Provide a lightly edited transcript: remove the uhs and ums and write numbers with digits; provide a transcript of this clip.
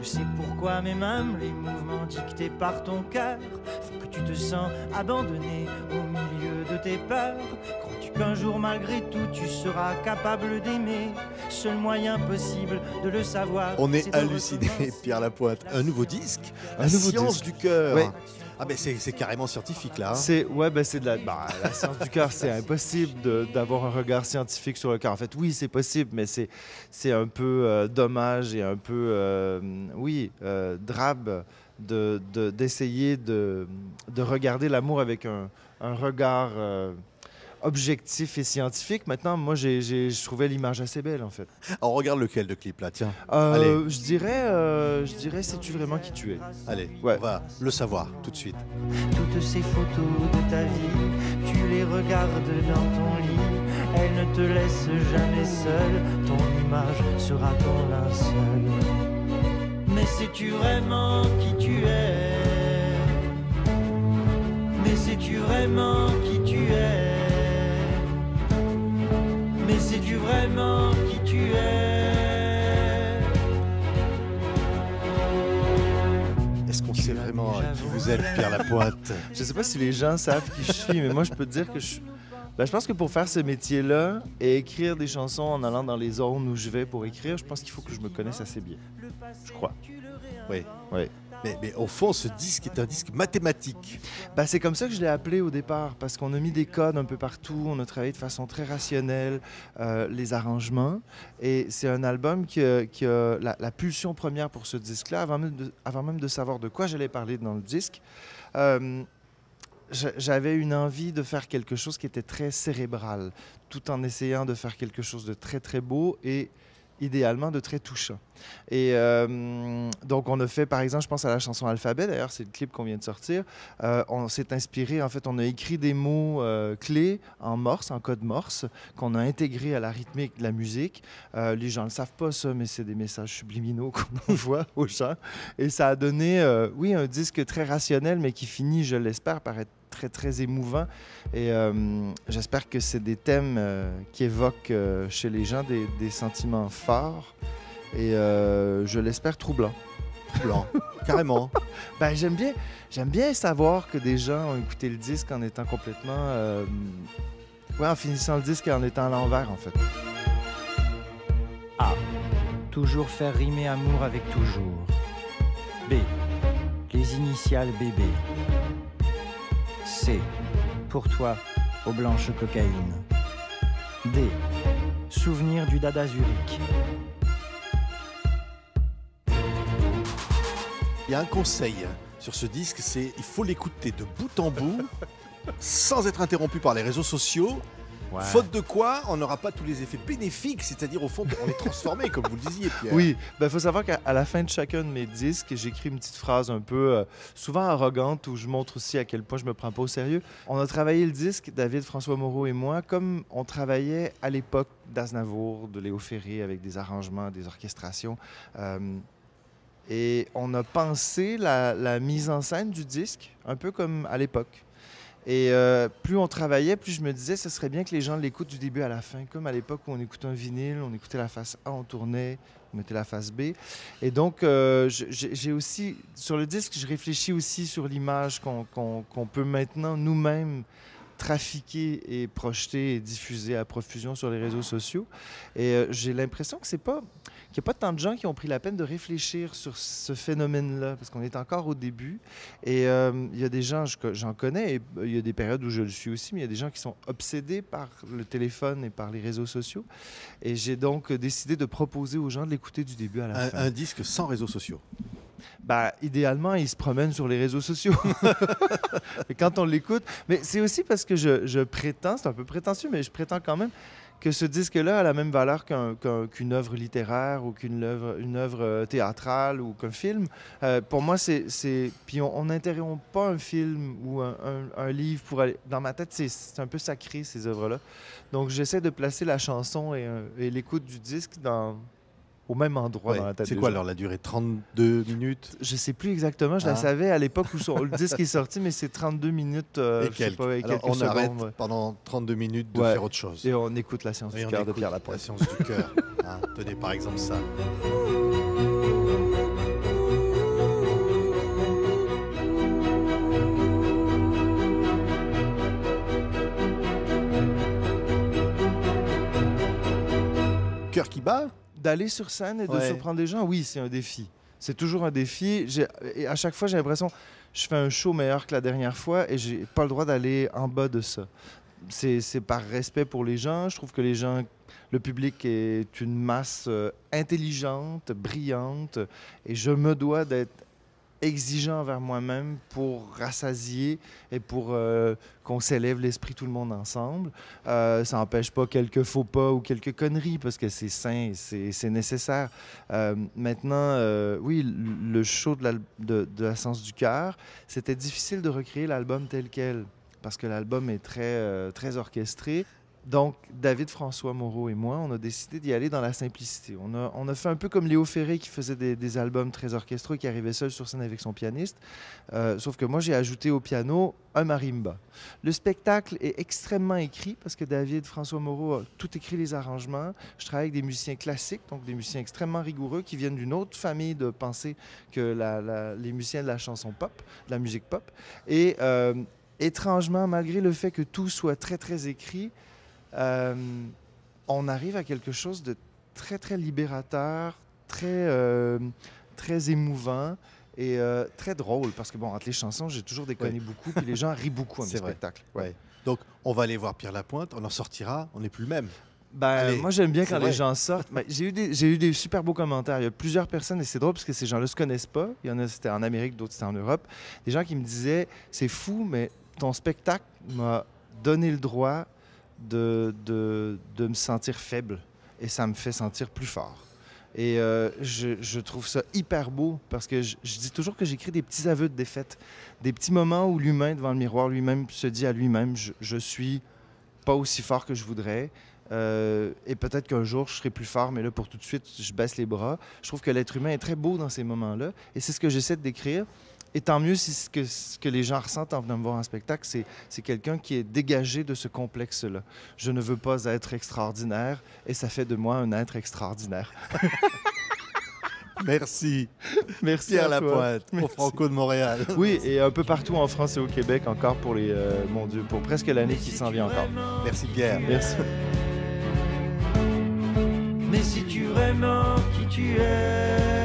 Je sais pourquoi, mais même les mouvements dictés par ton cœur font que tu te sens abandonné au milieu de tes peurs. Crois-tu qu'un jour, malgré tout, tu seras capable d'aimer? Seul moyen possible de le savoir. On est c'est de halluciné, recommencer. Pierre Lapointe. Un nouveau disque, Un La nouveau science disque. du cœur. Ouais. Ah ben c'est carrément scientifique là. Hein. C'est c'est de la science du cœur. C'est impossible d'avoir un regard scientifique sur le cœur. En fait, oui, c'est possible, mais c'est un peu dommage et un peu drabe d'essayer de regarder l'amour avec un regard objectif et scientifique. Maintenant, moi, je trouvais l'image assez belle, en fait. On regarde lequel de clip là, tiens. Allez. Je dirais, sais-tu vraiment qui tu es? Allez, Ouais. on va le savoir tout de suite. Toutes ces photos de ta vie, tu les regardes dans ton lit. Elles ne te laissent jamais seul, ton image sera ton linceul. Mais sais-tu vraiment qui tu es? Mais sais-tu vraiment qui tu es? Mais sais-tu vraiment qui tu es? Est-ce qu'on sait vraiment qui vous êtes, Pierre Lapointe? Je sais pas si les gens savent qui je suis, mais moi, je peux te dire que je pense que pour faire ce métier-là et écrire des chansons en allant dans les zones où je vais pour écrire, je pense qu'il faut que je me connaisse assez bien. Je crois. Oui. Oui. Mais au fond, ce disque est un disque mathématique. C'est comme ça que je l'ai appelé au départ, parce qu'on a mis des codes un peu partout, on a travaillé de façon très rationnelle les arrangements, et c'est un album qui a la pulsion première pour ce disque-là, avant même de savoir de quoi j'allais parler dans le disque. J'avais une envie de faire quelque chose qui était très cérébral, tout en essayant de faire quelque chose de très très beau et idéalement de très touchant. Et donc on a fait, par exemple, je pense à la chanson Alphabet, d'ailleurs c'est le clip qu'on vient de sortir, on s'est inspiré, en fait on a écrit des mots clés en morse, en code morse, qu'on a intégré à la rythmique de la musique. Les gens ne le savent pas ça, mais c'est des messages subliminaux qu'on envoie aux gens. Et ça a donné, un disque très rationnel, mais qui finit, je l'espère, par être très, très émouvant. Et j'espère que c'est des thèmes qui évoquent chez les gens des sentiments forts et, je l'espère, troublants. Blanc, carrément. J'aime bien savoir que des gens ont écouté le disque en étant complètement... en finissant le disque et en étant à l'envers, en fait. A. Toujours faire rimer amour avec toujours. B. Les initiales bébé. C. Pour toi, aux blanches cocaïnes. D. Souvenir du dada Zurich. Il y a un conseil sur ce disque, c'est il faut l'écouter de bout en bout, sans être interrompu par les réseaux sociaux. Ouais. Faute de quoi, on n'aura pas tous les effets bénéfiques, c'est-à-dire au fond, on est transformé, comme vous le disiez, Pierre. Oui, faut savoir qu'à la fin de chacun de mes disques, j'écris une petite phrase un peu, souvent arrogante, où je montre aussi à quel point je me prends pas au sérieux. On a travaillé le disque, David, François Moreau et moi, comme on travaillait à l'époque d'Aznavour, de Léo Ferré, avec des arrangements, des orchestrations. Et on a pensé la mise en scène du disque, un peu comme à l'époque. Et plus on travaillait, plus je me disais, ce serait bien que les gens l'écoutent du début à la fin, comme à l'époque où on écoutait un vinyle, on écoutait la face A, on tournait, on mettait la face B. Et donc, j'ai aussi, sur le disque, je réfléchis aussi sur l'image qu'on peut maintenant nous-mêmes trafiquer et projeter et diffuser à profusion sur les réseaux sociaux. Et j'ai l'impression que qu'il n'y a pas tant de gens qui ont pris la peine de réfléchir sur ce phénomène-là, parce qu'on est encore au début. Et il y a des gens, j'en connais, et il y a des périodes où je le suis aussi, mais il y a des gens qui sont obsédés par le téléphone et par les réseaux sociaux. Et j'ai donc décidé de proposer aux gens de l'écouter du début à la fin. Un disque sans réseaux sociaux. Idéalement, ils se promènent sur les réseaux sociaux. Et quand on l'écoute... Mais c'est aussi parce que je prétends, c'est un peu prétentieux, mais je prétends quand même que ce disque-là a la même valeur qu'une œuvre littéraire ou une œuvre théâtrale ou qu'un film. Pour moi, puis on n'interrompt pas un film ou un livre pour aller... Dans ma tête, c'est un peu sacré, ces œuvres-là. Donc, j'essaie de placer la chanson et l'écoute du disque au même endroit dans la tête. C'est quoi alors la durée? 32 minutes? Je sais plus exactement, je la savais à l'époque où le disque est sorti, mais c'est 32 minutes et quelques. Alors on secondes, arrête pendant 32 minutes de faire autre chose. Et on écoute La science du cœur de Pierre Lapointe. La science du cœur. Tenez par exemple ça. qui bat? D'aller sur scène et de Ouais. surprendre les gens, oui, c'est un défi. C'est toujours un défi. Et à chaque fois, j'ai l'impression je fais un show meilleur que la dernière fois et j'ai pas le droit d'aller en bas de ça. C'est par respect pour les gens. Je trouve que le public est une masse intelligente, brillante, et je me dois d'être exigeant envers moi-même pour rassasier et pour qu'on s'élève l'esprit tout le monde ensemble. Ça n'empêche pas quelques faux pas ou quelques conneries parce que c'est sain, c'est nécessaire. Maintenant, oui, le show de la Sens du cœur, c'était difficile de recréer l'album tel quel parce que l'album est très orchestré. Donc, David François Moreau et moi, on a décidé d'y aller dans la simplicité. On a fait un peu comme Léo Ferré qui faisait des albums très orchestraux et qui arrivait seul sur scène avec son pianiste. Sauf que moi, j'ai ajouté au piano un marimba. Le spectacle est extrêmement écrit parce que David François Moreau a tout écrit les arrangements. Je travaille avec des musiciens classiques, donc des musiciens extrêmement rigoureux qui viennent d'une autre famille de pensée que les musiciens de la chanson pop, de la musique pop. Et étrangement, malgré le fait que tout soit très, très écrit, on arrive à quelque chose de très, très libérateur, très émouvant et très drôle. Parce que, bon, entre les chansons, j'ai toujours déconné beaucoup, puis les gens rient beaucoup à mes spectacles. Ouais. Donc, on va aller voir Pierre Lapointe, on en sortira, on n'est plus le même. Moi, j'aime bien quand vrai. les gens sortent. J'ai eu des super beaux commentaires. Il y a plusieurs personnes, et c'est drôle parce que ces gens-là ne se connaissent pas. Il y en a, c'était en Amérique, d'autres, c'était en Europe. Des gens qui me disaient, c'est fou, mais ton spectacle m'a donné le droit de me sentir faible et ça me fait sentir plus fort. Et je trouve ça hyper beau parce que je dis toujours que j'écris des petits aveux de défaite, des petits moments où l'humain devant le miroir lui-même se dit à lui-même je suis pas aussi fort que je voudrais et peut-être qu'un jour je serai plus fort, mais là pour tout de suite je baisse les bras. Je trouve que l'être humain est très beau dans ces moments-là et c'est ce que j'essaie de décrire. Et tant mieux si ce que les gens ressentent en venant me voir en spectacle, c'est quelqu'un qui est dégagé de ce complexe-là. Je ne veux pas être extraordinaire et ça fait de moi un être extraordinaire. Merci. Merci Pierre à toi. Lapointe, au Merci. Franco de Montréal. Oui, et un peu partout en France et au Québec encore pour mon Dieu, pour presque l'année qui s'en vient encore. Merci Pierre. Merci. Mais si tu vraiment qui tu es,